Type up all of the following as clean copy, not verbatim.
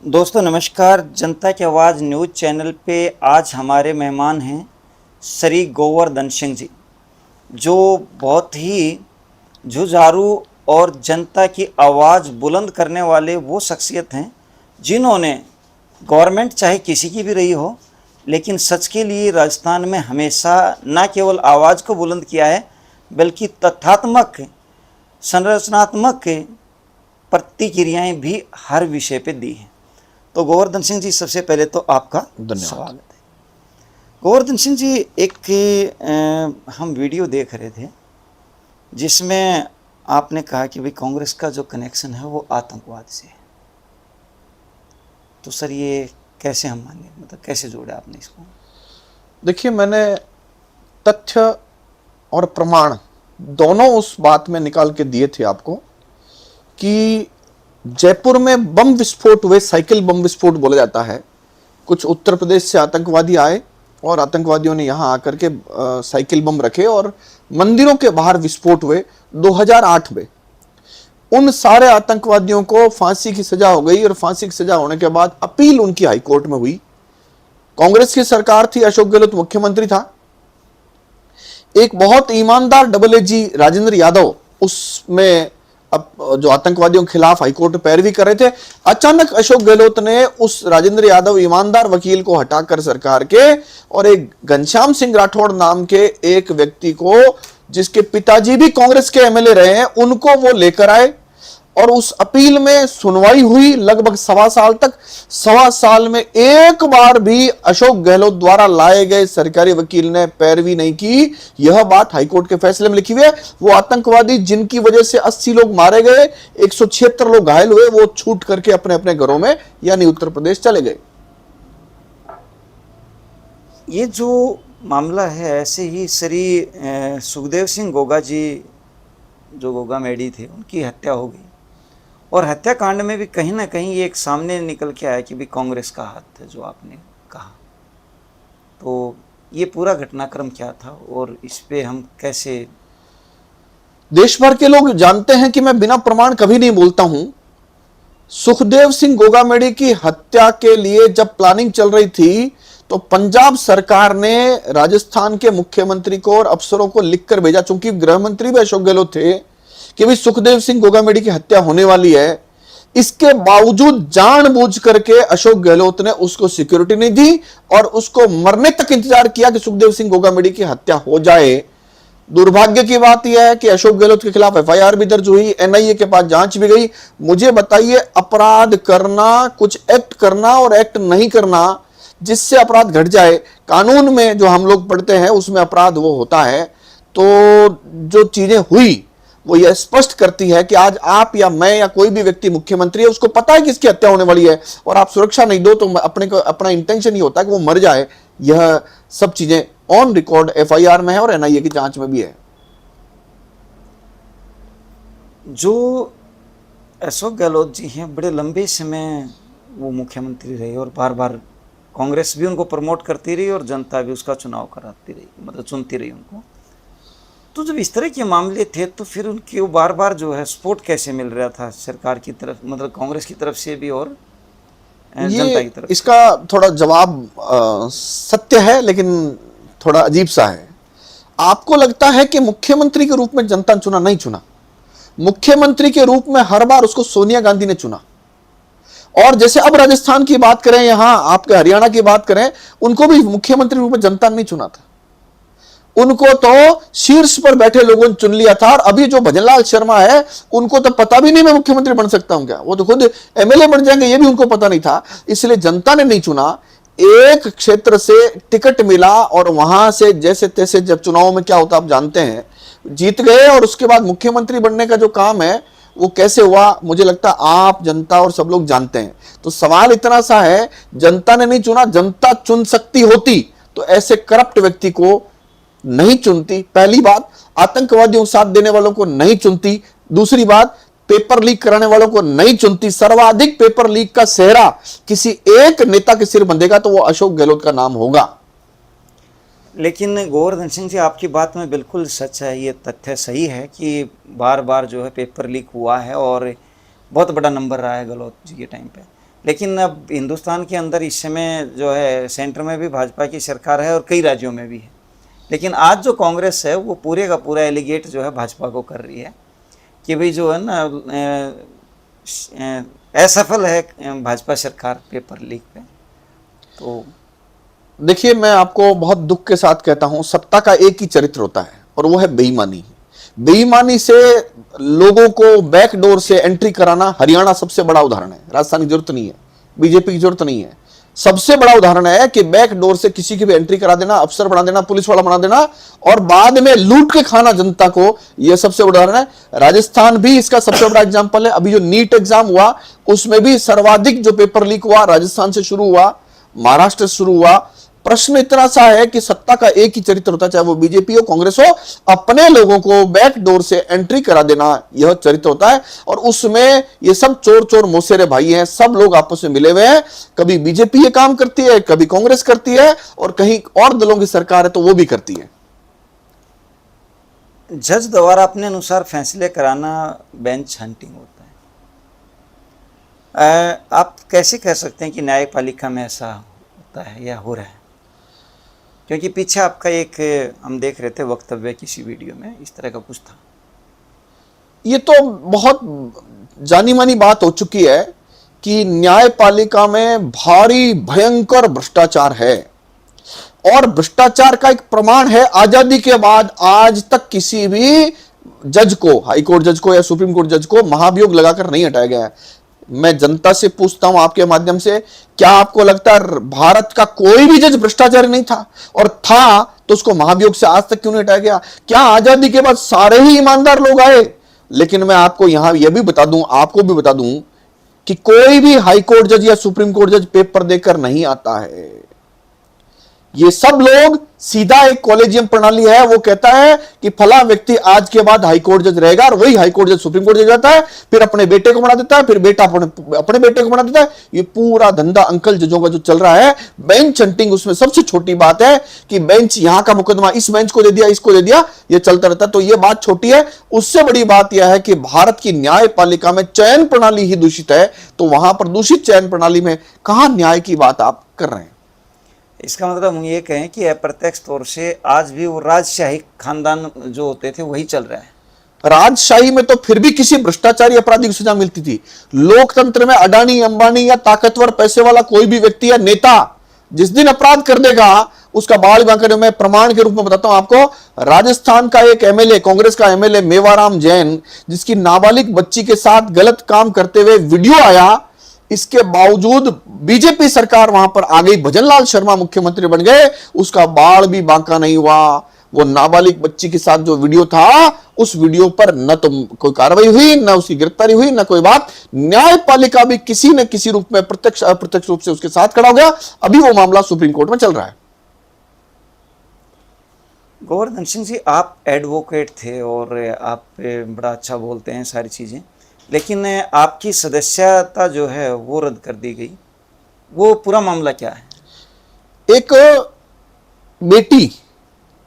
दोस्तों नमस्कार। जनता की आवाज़ न्यूज़ चैनल पे आज हमारे मेहमान हैं श्री गोवर्धन सिंह जी, जो बहुत ही जुझारू और जनता की आवाज़ बुलंद करने वाले वो शख्सियत हैं जिन्होंने गवर्नमेंट चाहे किसी की भी रही हो, लेकिन सच के लिए राजस्थान में हमेशा न केवल आवाज़ को बुलंद किया है बल्कि तथ्यात्मक संरचनात्मक प्रतिक्रियाएं भी हर विषय पे दी हैं। तो गोवर्धन सिंह जी, सबसे पहले तो आपका स्वागत है। गोवर्धन सिंह जी, हम वीडियो देख रहे थे जिसमें आपने कहा कि भाई कांग्रेस का जो कनेक्शन है वो आतंकवाद से है। तो सर ये कैसे हम माने, मतलब कैसे जोड़ा आपने इसको? देखिए, मैंने तथ्य और प्रमाण दोनों उस बात में निकाल के दिए थे आपको कि जयपुर में बम विस्फोट हुए, साइकिल बम विस्फोट बोला जाता है। कुछ उत्तर प्रदेश से आतंकवादी आए और आतंकवादियों ने यहाँ आकर के साइकिल बम रखे और मंदिरों के बाहर विस्फोट हुए 2008 में। उन सारे आतंकवादियों को फांसी की सजा हो गई और फांसी की सजा होने के बाद अपील उनकी हाईकोर्ट में हुई। कांग्रेस की सरकार थी, अशोक गहलोत मुख्यमंत्री था। एक बहुत ईमानदार डबल-एजी राजेंद्र यादव उसमें अब जो आतंकवादियों के खिलाफ हाईकोर्ट में पैरवी कर रहे थे, अचानक अशोक गहलोत ने उस राजेंद्र यादव ईमानदार वकील को हटाकर सरकार के और एक घनश्याम सिंह राठौड़ नाम के एक व्यक्ति को, जिसके पिताजी भी कांग्रेस के एमएलए रहे हैं, उनको वो लेकर आए और उस अपील में सुनवाई हुई लगभग 1.25 साल तक। 1.25 साल में एक बार भी अशोक गहलोत द्वारा लाए गए सरकारी वकील ने पैरवी नहीं की। यह बात हाईकोर्ट के फैसले में लिखी हुई है। वो आतंकवादी जिनकी वजह से 80 लोग मारे गए, 176 लोग घायल हुए, वो छूट करके अपने अपने घरों में यानी उत्तर प्रदेश चले गए। ये जो मामला है, ऐसे ही श्री सुखदेव सिंह गोगा जी, जो गोगा मेडी थे, उनकी हत्या हो गई और हत्याकांड में भी कहीं ना कहीं ये एक सामने निकल के आया कि भी कांग्रेस का हाथ है, जो आपने कहा। तो ये पूरा घटनाक्रम क्या था और इस पे हम कैसे? देश भर के लोग जानते हैं कि मैं बिना प्रमाण कभी नहीं बोलता हूं। सुखदेव सिंह गोगामेडी की हत्या के लिए जब प्लानिंग चल रही थी तो पंजाब सरकार ने राजस्थान के मुख्यमंत्री को और अफसरों को लिखकर भेजा, चूंकि गृह मंत्री भी अशोक गहलोत थे, कि भाई सुखदेव सिंह गोगामेडी की हत्या होने वाली है। इसके बावजूद जानबूझ करके अशोक गहलोत ने उसको सिक्योरिटी नहीं दी और उसको मरने तक इंतजार किया कि सुखदेव सिंह गोगामेडी की हत्या हो जाए। दुर्भाग्य की बात यह है कि अशोक गहलोत के खिलाफ एफआईआर भी दर्ज हुई, एनआईए के पास जांच भी गई। मुझे बताइए, अपराध करना, कुछ एक्ट करना और एक्ट नहीं करना जिससे अपराध घट जाए, कानून में जो हम लोग पढ़ते हैं उसमें अपराध वो होता है। तो जो चीजें हुई वो यह स्पष्ट करती है कि आज आप या मैं या कोई भी व्यक्ति मुख्यमंत्री है, उसको पता है कि इसकी हत्या होने वाली है और आप सुरक्षा नहीं दो तो अपना इंटेंशन ही होता है कि वो मर जाए। यह सब चीजें ऑन रिकॉर्ड एफआईआर में है और एनआईए की जांच में भी है। जो अशोक गहलोत जी हैं, बड़े लंबे समय वो मुख्यमंत्री रहे और बार बार कांग्रेस भी उनको प्रमोट करती रही और जनता भी उसका चुनाव कराती रही, मतलब चुनती रही उनको। तो जब इस तरह के मामले थे तो फिर उनकी वो बार बार जो है सपोर्ट कैसे मिल रहा था सरकार की तरफ, मतलब कांग्रेस की तरफ से भी और जनता की तरफ? इसका थोड़ा जवाब सत्य है लेकिन थोड़ा अजीब सा है। आपको लगता है कि मुख्यमंत्री के रूप में जनता ने चुना? नहीं चुना। मुख्यमंत्री के रूप में हर बार उसको सोनिया गांधी ने चुना। और जैसे अब राजस्थान की बात करें, यहां आपके हरियाणा की बात करें, उनको भी मुख्यमंत्री रूप में जनता ने नहीं चुना था। उनको तो शीर्ष पर बैठे लोगों ने चुन लिया था। और अभी जो भजनलाल शर्मा है, उनको तो पता भी नहीं मैं मुख्यमंत्री बन सकता हूं क्या, वो तो खुद एमएलए बन जाएंगे, ये भी उनको पता नहीं था। इसलिए जनता ने नहीं चुना। एक क्षेत्र से टिकट मिला और वहां से जैसे तैसे, जब चुनाव में क्या होता आप जानते हैं, जीत गए और उसके बाद मुख्यमंत्री बनने का जो काम है वो कैसे हुआ, मुझे लगता है आप, जनता और सब लोग जानते हैं। तो सवाल इतना सा है, जनता ने नहीं चुना। जनता चुन सकती होती तो ऐसे करप्ट व्यक्ति को नहीं चुनती। पहली बात, आतंकवादियों को साथ देने वालों को नहीं चुनती। दूसरी बात, पेपर लीक कराने वालों को नहीं चुनती। सर्वाधिक पेपर लीक का सेहरा किसी एक नेता के सिर बंधेगा तो वो अशोक गहलोत का नाम होगा। लेकिन गोवर्धन सिंह जी, आपकी बात में बिल्कुल सच है, ये तथ्य सही है कि बार बार जो है पेपर लीक हुआ है और बहुत बड़ा नंबर रहा है गहलोत जी के टाइम पे। लेकिन अब हिंदुस्तान के अंदर इस समय जो है सेंटर में भी भाजपा की सरकार है और कई राज्यों में भी है। लेकिन आज जो कांग्रेस है वो पूरे का पूरा एलिगेट जो है भाजपा को कर रही है कि भाई जो है ना असफल है भाजपा सरकार पेपर लीक पे। तो देखिए, मैं आपको बहुत दुख के साथ कहता हूं, सत्ता का एक ही चरित्र होता है और वो है बेईमानी। बेईमानी से लोगों को बैकडोर से एंट्री कराना हरियाणा सबसे बड़ा उदाहरण है। राजस्थान की जरूरत नहीं है, बीजेपी की जरूरत नहीं है। सबसे बड़ा उदाहरण है कि बैकडोर से किसी की भी एंट्री करा देना, अफसर बना देना, पुलिस वाला बना देना और बाद में लूट के खाना जनता को, यह सबसे बड़ा उदाहरण है। राजस्थान भी इसका सबसे बड़ा एग्जाम्पल है। अभी जो नीट एग्जाम हुआ उसमें भी सर्वाधिक जो पेपर लीक हुआ राजस्थान से शुरू हुआ, महाराष्ट्र से शुरू हुआ। प्रश्न इतना सा है कि सत्ता का एक ही चरित्र होता है, चाहे वो बीजेपी हो, कांग्रेस हो, अपने लोगों को बैकडोर से एंट्री करा देना, यह चरित्र होता है। और उसमें ये सब चोर चोर मौसेरे भाई हैं, सब लोग आपस में मिले हुए हैं। कभी बीजेपी ये काम करती है, कभी कांग्रेस करती है और कहीं और दलों की सरकार है तो वो भी करती है। जज द्वारा अपने अनुसार फैसले कराना बेंच हंटिंग होता है। आप कैसे कह सकते हैं कि न्यायपालिका में ऐसा होता है या हो रहा है? क्योंकि पीछे आपका एक हम देख रहे थे वक्तव्य किसी वीडियो में, इस तरह का कुछ था। ये तो बहुत जानी मानी बात हो चुकी है कि न्यायपालिका में भारी भयंकर भ्रष्टाचार है और भ्रष्टाचार का एक प्रमाण है, आजादी के बाद आज तक किसी भी जज को, हाईकोर्ट जज को या सुप्रीम कोर्ट जज को महाभियोग लगाकर नहीं हटाया गया है। मैं जनता से पूछता हूं आपके माध्यम से, क्या आपको लगता है भारत का कोई भी जज भ्रष्टाचारी नहीं था? और था तो उसको महाभियोग से आज तक क्यों नहीं हटाया गया? क्या आजादी के बाद सारे ही ईमानदार लोग आए? लेकिन मैं आपको यहां यह भी बता दूं, आपको भी बता दूं कि कोई भी हाईकोर्ट जज या सुप्रीम कोर्ट जज पेपर देकर नहीं आता है। ये सब लोग सीधा एक कॉलेजियम प्रणाली है, वो कहता है कि फला व्यक्ति आज के बाद हाईकोर्ट जज रहेगा और वही हाईकोर्ट जज सुप्रीम कोर्ट जज जाता है, फिर अपने बेटे को बना देता है, फिर बेटा अपने बेटे को बना देता है। ये पूरा धंधा अंकल जजों का जो चल रहा है, बेंच हंटिंग उसमें सबसे छोटी बात है कि बेंच यहां का मुकदमा इस बेंच को दे दिया, इसको दे दिया, ये चलता रहता है। तो ये बात छोटी है। उससे बड़ी बात यह है कि भारत की न्यायपालिका में चयन प्रणाली ही दूषित है, तो वहां पर दूषित चयन प्रणाली में कहां न्याय की बात आप कर रहे हैं? इसका मतलब हम ये कहें कि अप्रत्यक्ष तौर से आज भी वो राजशाही खानदान जो होते थे वही चल रहा है। राजशाही में तो फिर भी किसी भ्रष्टाचारी अपराधी को सजा मिलती थी। लोकतंत्र में अडानी, अंबानी या ताकतवर पैसे वाला कोई भी व्यक्ति या नेता जिस दिन अपराध कर देगा उसका बाल बांकर, मैं प्रमाण के रूप में बताता हूं आपको। राजस्थान का एक एमएलए, कांग्रेस का एमएलए मेवाराम जैन, जिसकी नाबालिग बच्ची के साथ गलत काम करते हुए वीडियो आया, इसके बावजूद बीजेपी सरकार वहां पर आ गई, भजनलाल शर्मा मुख्यमंत्री बन गए, उसका बाल भी बांका नहीं हुआ। वो नाबालिग बच्ची के साथ जो वीडियो था, उस वीडियो पर न तो कोई कार्रवाई हुई, न उसकी गिरफ्तारी हुई, न कोई बात। न्यायपालिका भी किसी न किसी रूप में प्रत्यक्ष अप्रत्यक्ष रूप से उसके साथ खड़ा हो गया। अभी वो मामला सुप्रीम कोर्ट में चल रहा है। गोवर्धन सिंह जी, आप एडवोकेट थे और आप बड़ा अच्छा बोलते हैं सारी चीज़ें, लेकिन आपकी सदस्यता जो है वो रद्द कर दी गई, वो पूरा मामला क्या है? एक बेटी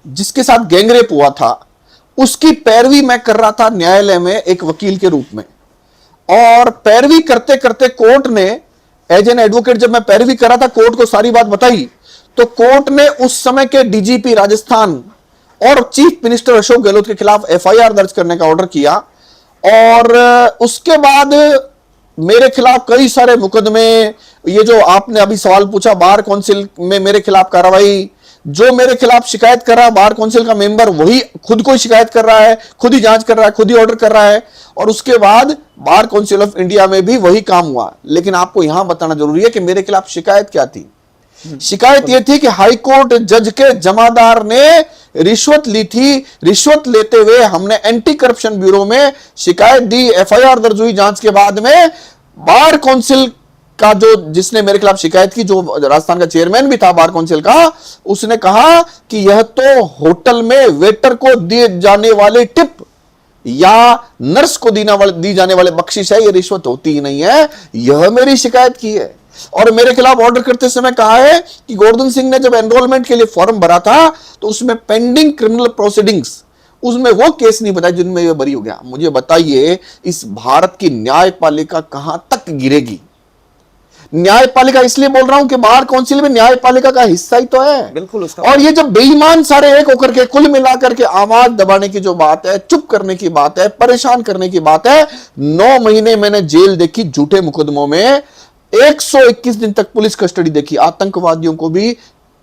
जिसके साथ गैंगरेप हुआ था, उसकी पैरवी मैं कर रहा था न्यायालय में एक वकील के रूप में, और पैरवी करते करते कोर्ट ने, एज एन एडवोकेट जब मैं पैरवी कर रहा था, कोर्ट को सारी बात बताई, तो कोर्ट ने उस समय के डीजीपी राजस्थान और चीफ मिनिस्टर अशोक गहलोत के खिलाफ एफआईआर दर्ज करने का ऑर्डर किया। और उसके बाद मेरे खिलाफ कई सारे मुकदमे, ये जो आपने अभी सवाल पूछा, बार काउंसिल में मेरे खिलाफ कार्रवाई, जो मेरे खिलाफ शिकायत कर रहा है बार काउंसिल का मेंबर, वही खुद को शिकायत कर रहा है, खुद ही जांच कर रहा है, खुद ही ऑर्डर कर रहा है। और उसके बाद बार काउंसिल ऑफ इंडिया में भी वही काम हुआ। लेकिन आपको यहां बताना जरूरी है कि मेरे खिलाफ शिकायत क्या थी। शिकायत यह थी कि हाईकोर्ट जज के जमादार ने रिश्वत ली थी। रिश्वत लेते हुए हमने एंटी करप्शन ब्यूरो में शिकायत दी, एफआईआर दर्ज हुई। जांच के बाद में बार काउंसिल का जो जिसने मेरे खिलाफ शिकायत की, जो राजस्थान का चेयरमैन भी था बार काउंसिल का, उसने कहा कि यह तो होटल में वेटर को दिए जाने वाले टिप या नर्स को दी जाने वाले बख्शिश है, यह रिश्वत होती ही नहीं है। यह मेरी शिकायत की है। और मेरे खिलाफ ऑर्डर करते समय कहा है कि गोवर्धन सिंह ने जब एनरोलमेंट के लिए फॉर्म भरा था तो उसमें पेंडिंग क्रिमिनल प्रोसीडिंग्स, उसमें वो केस नहीं बताए जिनमें ये बरी हो गया। मुझे बताइए, इस भारत की न्यायपालिका कहां तक गिरेगी? न्यायपालिका इसलिए बोल रहा हूं कि बार काउंसिल में न्यायपालिका का हिस्सा ही तो है। बिल्कुल उसका। और ये जब बेईमान सारे एक होकर के कुल मिलाकर के आवाज दबाने की जो बात है, चुप करने की बात है, परेशान करने की बात है। 9 महीने मैंने जेल देखी झूठे मुकदमों में, 121 दिन तक पुलिस कस्टडी देखी। आतंकवादियों को भी,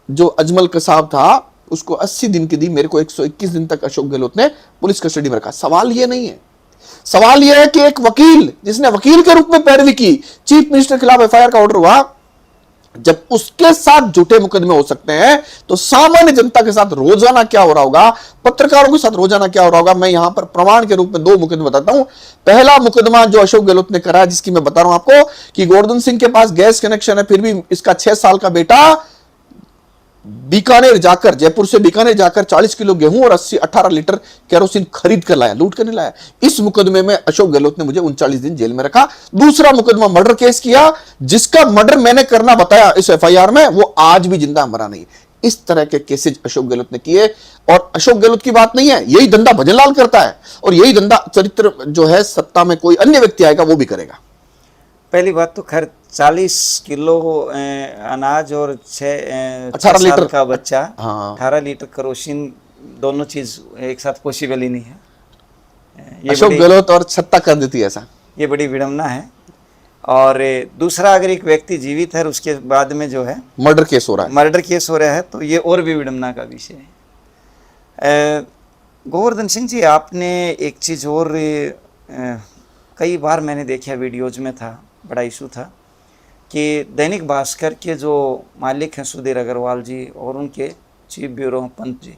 जो अजमल कसाब था उसको 80 दिन की दी, मेरे को 121 दिन तक अशोक गहलोत ने पुलिस कस्टडी में रखा। सवाल यह नहीं है, सवाल यह है कि एक वकील जिसने वकील के रूप में पैरवी की, चीफ मिनिस्टर के खिलाफ एफआईआर का ऑर्डर हुआ, जब उसके साथ झूठे मुकदमे हो सकते हैं तो सामान्य जनता के साथ रोजाना क्या हो रहा होगा, पत्रकारों के साथ रोजाना क्या हो रहा होगा। मैं यहां पर प्रमाण के रूप में 2 मुकदमे बताता हूं। पहला मुकदमा जो अशोक गहलोत ने करा, जिसकी मैं बता रहा हूं आपको कि गोवर्धन सिंह के पास गैस कनेक्शन है, फिर भी इसका 6 साल का बेटा बीकानेर जाकर, जयपुर से बीकानेर जाकर 40 किलो गेहूं और 18 लीटर केरोसिन खरीद कर लाया, लूट कर नहीं लाया। इस मुकदमे में अशोक गहलोत ने मुझे 39 दिन जेल में रखा। दूसरा मुकदमा मर्डर केस किया, जिसका मर्डर मैंने करना बताया इस एफआईआर में, वो आज भी जिंदा मरा नहीं। इस तरह के केसेज अशोक गहलोत ने किए। और अशोक गहलोत की बात नहीं है, यही धंधा भजनलाल करता है, और यही धंधा चरित्र जो है सत्ता में कोई अन्य व्यक्ति आएगा वो भी करेगा। पहली बात तो खैर 40 किलो अनाज और 18 साल लीटर का बच्चा, हाँ। 18 लीटर केरोसिन, दोनों चीज एक साथ पॉसिबल ही नहीं है। ये अशोक बड़ी, गहलोत और सत्ता कर देती है ऐसा। ये बड़ी विडम्बना है। और दूसरा, अगर एक व्यक्ति जीवित है और उसके बाद में जो है मर्डर केस हो रहा है, मर्डर केस हो रहा है, तो ये और भी विडम्बना का विषय है। गोवर्धन सिंह जी, आपने एक चीज़ और, कई बार मैंने देखा वीडियोज में था, बड़ा इशू था कि दैनिक भास्कर के जो मालिक हैं सुधीर अग्रवाल जी और उनके चीफ ब्यूरो पंत जी,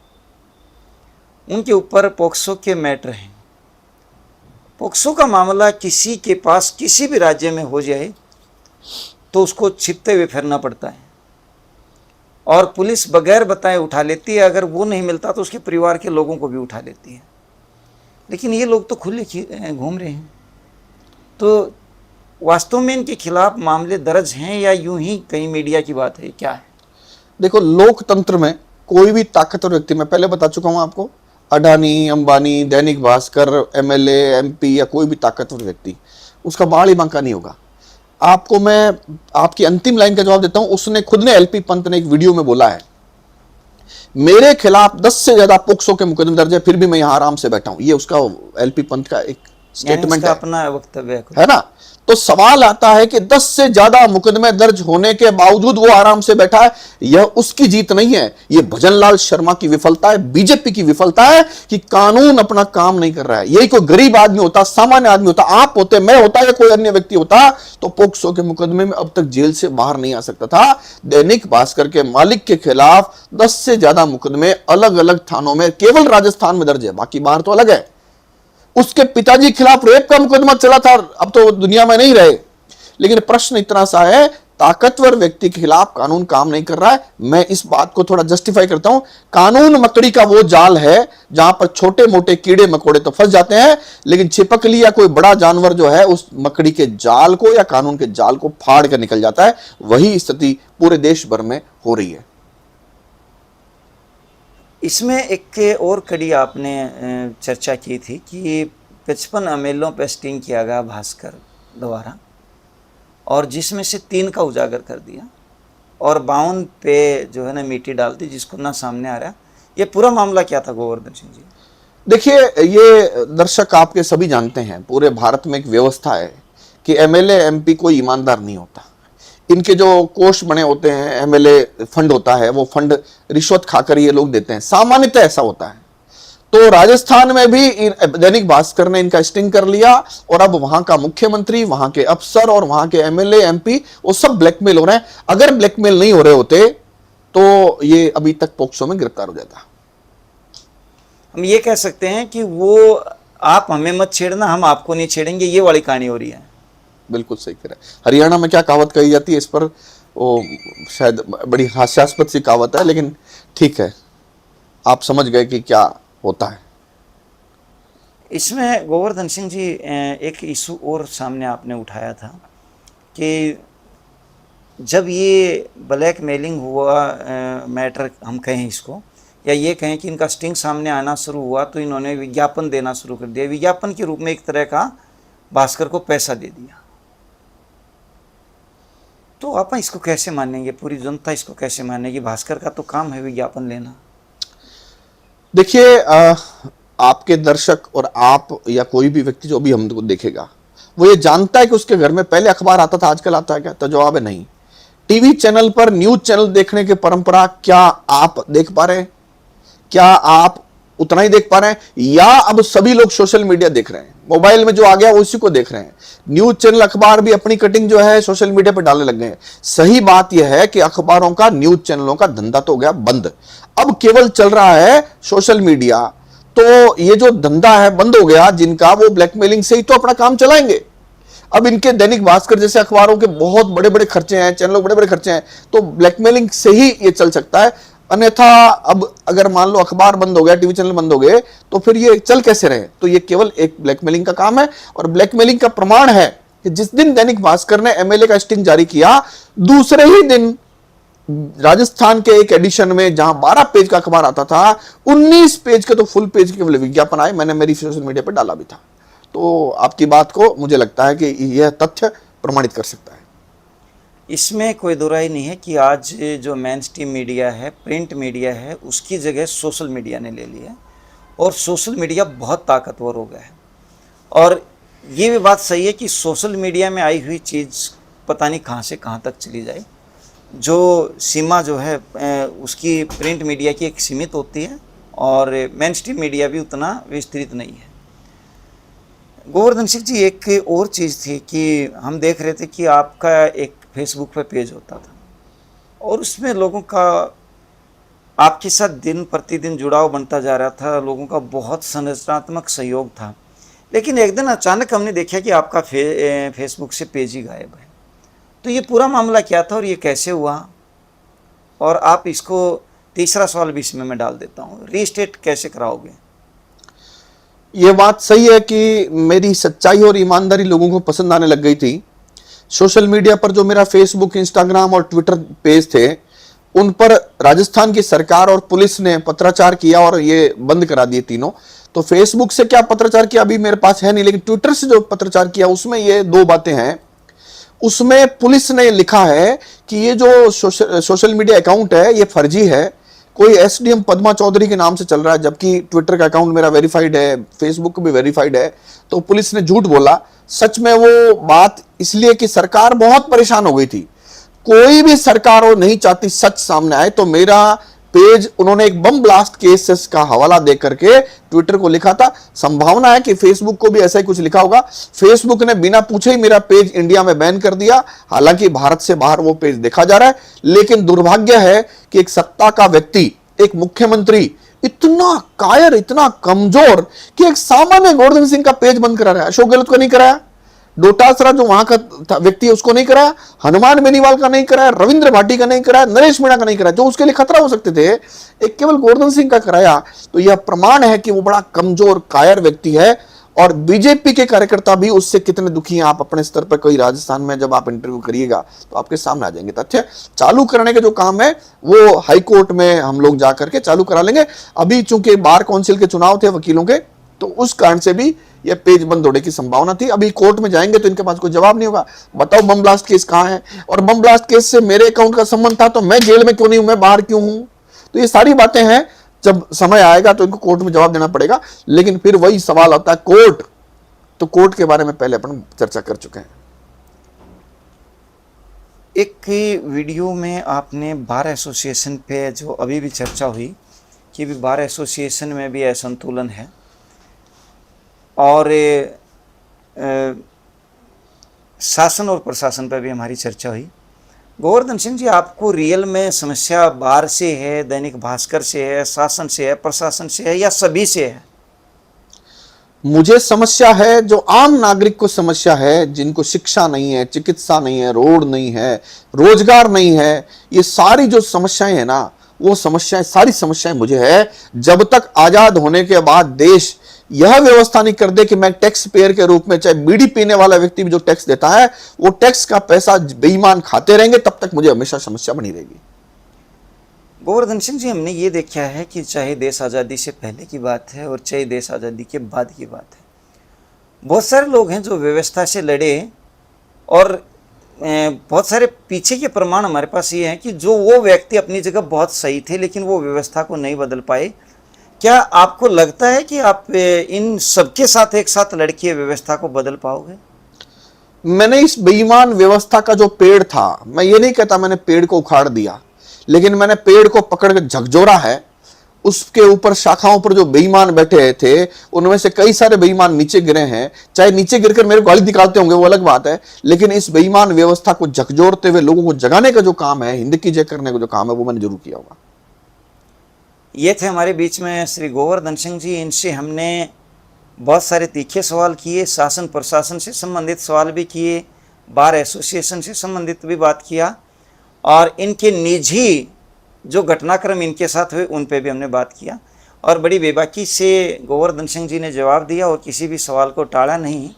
उनके ऊपर पोक्सो के मैटर हैं। पोक्सो का मामला किसी के पास किसी भी राज्य में हो जाए तो उसको छिपते हुए फिरना पड़ता है, और पुलिस बगैर बताए उठा लेती है। अगर वो नहीं मिलता तो उसके परिवार के लोगों को भी उठा लेती है। लेकिन ये लोग तो खुले घूम रहे हैं। तो वास्तव में इनके खिलाफ मामले दर्ज हैं या यूं ही कहीं मीडिया की बात है, क्या है? देखो, लोकतंत्र में कोई भी ताकतवर व्यक्ति, मैं पहले बता चुका हूं आपको, अडानी, अंबानी, दैनिक भास्कर, एमएलए, एमपी या कोई भी ताकतवर व्यक्ति, उसका बाल ही बांका नहीं होगा। आपको मैं आपकी अंतिम लाइन का जवाब देता हूं। उसने खुद ने, एलपी पंत ने एक वीडियो में बोला है, मेरे खिलाफ 10 से ज्यादा पोक्सो के मुकदमे दर्ज है, फिर भी मैं यहां आराम से बैठा हूं। ये उसका एलपी पंत का एक स्टेटमेंट है, अपना वक्तव्य है ना। तो सवाल आता है कि 10 से ज्यादा मुकदमे दर्ज होने के बावजूद वो आराम से बैठा है। यह उसकी जीत नहीं है, यह भजनलाल शर्मा की विफलता है, बीजेपी की विफलता है कि कानून अपना काम नहीं कर रहा है। यही कोई गरीब आदमी होता, सामान्य आदमी होता, आप होते, मैं होता या कोई अन्य व्यक्ति होता, तो पोक्सो के मुकदमे में अब तक जेल से बाहर नहीं आ सकता था। दैनिक भास्कर के मालिक के खिलाफ 10 से ज्यादा मुकदमे अलग अलग थानों में केवल राजस्थान में दर्ज है, बाकी बाहर तो अलग है। उसके पिताजी के खिलाफ रेप का मुकदमा चला था, अब तो दुनिया में नहीं रहे। लेकिन प्रश्न इतना सा है, ताकतवर व्यक्ति के खिलाफ कानून काम नहीं कर रहा है। मैं इस बात को थोड़ा जस्टिफाई करता हूं। कानून मकड़ी का वो जाल है जहां पर छोटे मोटे कीड़े मकोड़े तो फंस जाते हैं, लेकिन छिपकली या कोई बड़ा जानवर जो है उस मकड़ी के जाल को या कानून के जाल को फाड़ कर निकल जाता है। वही स्थिति पूरे देश भर में हो रही है। इसमें एक और कड़ी आपने चर्चा की थी कि 55 अमेलों पर स्टिंग किया गया भास्कर द्वारा, और जिसमें से 3 का उजागर कर दिया और 52 पे जो है ना मिट्टी डाल दी, जिसको ना सामने आ रहा। ये पूरा मामला क्या था गोवर्धन सिंह जी? देखिए, ये दर्शक आपके सभी जानते हैं, पूरे भारत में एक व्यवस्था है कि एमएलए एमपी कोई ईमानदार नहीं होता। इनके जो कोष बने होते हैं, एमएलए फंड होता है, वो फंड रिश्वत खाकर ये लोग देते हैं, सामान्यतः ऐसा होता है। तो राजस्थान में भी दैनिक भास्कर ने इनका स्टिंग कर लिया, और अब वहां का मुख्यमंत्री, वहां के अफसर और वहां के एमएलए एमपी वो सब ब्लैकमेल हो रहे हैं। अगर ब्लैकमेल नहीं हो रहे होते तो ये अभी तक पोक्सो में गिरफ्तार हो जाता। हम ये कह सकते हैं कि वो आप हमें मत छेड़ना, हम आपको नहीं छेड़ेंगे, ये वाली कहानी हो रही है। बिल्कुल सही कह रहे हैं। हरियाणा में क्या कहावत कही जाती है इस पर, वो शायद बड़ी हास्यास्पद सी कहावत है, लेकिन ठीक है, आप समझ गए कि क्या होता है। इसमें गोवर्धन सिंह जी एक इशू और सामने आपने उठाया था कि जब ये ब्लैकमेलिंग हुआ, मैटर हम कहें इसको, या ये कहें कि इनका स्टिंग सामने आना शुरू हुआ, तो इन्होंने विज्ञापन देना शुरू कर दिया। विज्ञापन के रूप में एक तरह का भास्कर को पैसा दे दिया। तो आप इसको कैसे मानेंगे, पूरी जनता इसको कैसे मानेगी? भास्कर का तो काम है विज्ञापन लेना। देखिए, आपके दर्शक और आप या कोई भी व्यक्ति जो भी हमको देखेगा, वो ये जानता है कि उसके घर में पहले अखबार आता था, आजकल आता है क्या? तो जवाब है नहीं। टीवी चैनल पर न्यूज चैनल देखने की परंपरा क्या आप देख पा रहे हैं? क्या आप उतना ही देख पा रहे हैं, या अब सभी लोग सोशल मीडिया देख रहे हैं? मोबाइल में जो आ गया वो उसी को देख रहे हैं। न्यूज चैनल अखबार भी अपनी कटिंग जो है सोशल मीडिया पर डालने लग गए हैं। सही बात यह है कि अखबारों का, न्यूज चैनलों का धंधा तो हो गया बंद, अब केवल चल रहा है सोशल मीडिया। तो ये जो धंधा है बंद हो गया जिनका, वो ब्लैकमेलिंग से ही तो अपना काम चलाएंगे। अब इनके दैनिक भास्कर जैसे अखबारों के बहुत बड़े बड़े खर्चे हैं, चैनलों बड़े बड़े खर्चे हैं, तो ब्लैकमेलिंग से ही ये चल सकता है। अन्यथा अब अगर मान लो अखबार बंद हो गया, टीवी चैनल बंद हो गए, तो फिर ये चल कैसे रहे? तो ये केवल एक ब्लैकमेलिंग का काम है। और ब्लैकमेलिंग का प्रमाण है कि जिस दिन दैनिक भास्कर ने एमएलए का स्टिंग जारी किया, दूसरे ही दिन राजस्थान के एक एडिशन में जहां 12 पेज का अखबार आता था, 19 पेज के तो फुल पेज के विज्ञापन आए। मैंने मेरी सोशल मीडिया पर डाला भी था। तो आपकी बात को मुझे लगता है कि यह तथ्य प्रमाणित कर सकता है। इसमें कोई दो राय नहीं है कि आज जो मेन स्ट्रीम मीडिया है, प्रिंट मीडिया है, उसकी जगह सोशल मीडिया ने ले लिया, और सोशल मीडिया बहुत ताकतवर हो गया है। और ये भी बात सही है कि सोशल मीडिया में आई हुई चीज़ पता नहीं कहाँ से कहाँ तक चली जाए। जो सीमा जो है उसकी प्रिंट मीडिया की एक सीमित होती है, और मेन स्ट्रीम मीडिया भी उतना विस्तृत नहीं है। गोवर्धन सिंह जी, एक और चीज़ थी कि हम देख रहे थे कि आपका एक फेसबुक पे पेज होता था, और उसमें लोगों का आपके साथ दिन प्रतिदिन जुड़ाव बनता जा रहा था, लोगों का बहुत संरचनात्मक सहयोग था। लेकिन एक दिन अचानक हमने देखा कि आपका फेसबुक से पेज ही गायब है। तो ये पूरा मामला क्या था और ये कैसे हुआ? और आप इसको तीसरा सवाल भी इसमें मैं डाल देता हूँ, रीस्टेट कैसे कराओगे? ये बात सही है कि मेरी सच्चाई और ईमानदारी लोगों को पसंद आने लग गई थी। सोशल मीडिया पर जो मेरा फेसबुक, इंस्टाग्राम और ट्विटर पेज थे, उन पर राजस्थान की सरकार और पुलिस ने पत्राचार किया और ये बंद करा दिए तीनों। तो फेसबुक से क्या पत्राचार किया अभी मेरे पास है नहीं, लेकिन ट्विटर से जो पत्राचार किया उसमें ये दो बातें हैं। उसमें पुलिस ने लिखा है कि ये जो सोशल मीडिया अकाउंट है ये फर्जी है, कोई एसडीएम पद्मा चौधरी के नाम से चल रहा है, जबकि ट्विटर का अकाउंट मेरा वेरीफाइड है, फेसबुक भी वेरीफाइड है। तो पुलिस ने झूठ बोला। सच में वो बात इसलिए कि सरकार बहुत परेशान हो गई थी। कोई भी सरकार वो नहीं चाहती सच सामने आए। तो मेरा पेज उन्होंने एक बम ब्लास्ट केस का हवाला दे करके ट्विटर को लिखा था। संभावना है कि फेसबुक को भी ऐसा ही कुछ लिखा होगा। फेसबुक ने बिना पूछे ही मेरा पेज इंडिया में बैन कर दिया, हालांकि भारत से बाहर वो पेज देखा जा रहा है। लेकिन दुर्भाग्य है कि एक सत्ता का व्यक्ति, एक मुख्यमंत्री इतना कायर, इतना कमजोर कि एक सामान्य गोवर्धन सिंह का पेज बंद करा रहा है। अशोक गहलोत को नहीं कराया, डोटासरा जो वहां का व्यक्ति है उसको नहीं कराया, हनुमान बेनीवाल का नहीं कराया, रविंद्र भाटी का नहीं कराया, नरेश मीणा का नहीं कराया, जो उसके लिए खतरा हो सकते थे, एक केवल गोवर्धन सिंह का कराया। तो यह प्रमाण है कि वो बड़ा कमजोर कायर व्यक्ति है। और बीजेपी के कार्यकर्ता भी उससे कितने दुखी हैं, आप अपने स्तर पर कोई राजस्थान में जब आप इंटरव्यू करिएगा तो आपके सामने आ जाएंगे तथ्य। चालू करने के जो काम है वो हाई कोर्ट में हम लोग जा करके चालू करा लेंगे। अभी चूंकि बार काउंसिल के चुनाव थे वकीलों के, तो उस कारण से भी यह पेज बंद होने की संभावना थी। अभी कोर्ट में जाएंगे तो इनके पास कोई जवाब नहीं होगा। बताओ बम ब्लास्ट केस कहां है, और बम ब्लास्ट केस से मेरे अकाउंट का संबंध था तो मैं जेल में क्यों नहीं हूं, मैं बाहर क्यों हूं? तो ये सारी बातें हैं, जब समय आएगा तो इनको कोर्ट में जवाब देना पड़ेगा। लेकिन फिर वही सवाल आता है कोर्ट, तो कोर्ट के बारे में पहले अपन चर्चा कर चुके हैं। एक वीडियो में आपने बार एसोसिएशन पे जो अभी भी चर्चा हुई कि भी बार एसोसिएशन में भी असंतुलन है, और शासन और प्रशासन पर भी हमारी चर्चा हुई। गोवर्धन सिंह जी, आपको रियल में समस्या बार से है, दैनिक भास्कर से है, शासन से है, प्रशासन से है, या सभी से है? मुझे समस्या है जो आम नागरिक को समस्या है, जिनको शिक्षा नहीं है, चिकित्सा नहीं है, रोड नहीं है, रोजगार नहीं है, ये सारी जो समस्याएं हैं ना, वो समस्याएं, सारी समस्याएं मुझे है। जब तक आजाद होने के बाद देश यह व्यवस्था नहीं कर दे कि मैं टैक्स पेयर के रूप में, चाहे बीड़ी पीने वाला व्यक्ति भी जो टैक्स देता है वो टैक्स का पैसा बेईमान खाते रहेंगे, तब तक मुझे हमेशा समस्या बनी रहेगी। गोवर्धन सिंह जी, हमने ये देखा है कि चाहे देश आज़ादी से पहले की बात है और चाहे देश आज़ादी के बाद की बात है, बहुत सारे लोग हैं जो व्यवस्था से लड़े और बहुत सारे पीछे के प्रमाण हमारे पास ये हैं कि जो वो व्यक्ति अपनी जगह बहुत सही थे लेकिन वो व्यवस्था को नहीं बदल पाए। क्या आपको लगता है कि आप इन सबके साथ एक साथ लड़के व्यवस्था को बदल पाओगे? मैंने इस बेईमान व्यवस्था का जो पेड़ था, मैं ये नहीं कहता मैंने पेड़ को उखाड़ दिया, लेकिन मैंने पेड़ को पकड़ के झकझोरा है। उसके ऊपर शाखाओं पर जो बेईमान बैठे थे उनमें से कई सारे बेईमान नीचे गिरे हैं। चाहे नीचे गिरकर मेरे को गाली निकालते होंगे वो अलग बात है, लेकिन इस बेईमान व्यवस्था को झकझोरते हुए लोगों को जगाने का जो काम है, हिंद की जय करने का जो काम है, वो मैंने जरूर किया होगा। ये थे हमारे बीच में श्री गोवर्धन सिंह जी। इनसे हमने बहुत सारे तीखे सवाल किए, शासन प्रशासन से संबंधित सवाल भी किए, बार एसोसिएशन से संबंधित भी बात किया, और इनके निजी जो घटनाक्रम इनके साथ हुए उन पे भी हमने बात किया। और बड़ी बेबाकी से गोवर्धन सिंह जी ने जवाब दिया और किसी भी सवाल को टाला नहीं।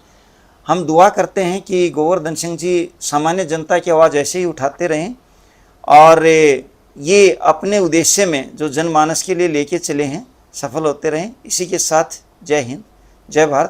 हम दुआ करते हैं कि गोवर्धन सिंह जी सामान्य जनता की आवाज़ ऐसे ही उठाते रहें और ये अपने उद्देश्य में जो जनमानस के लिए लेके चले हैं सफल होते रहें। इसी के साथ जय हिंद, जय भारत।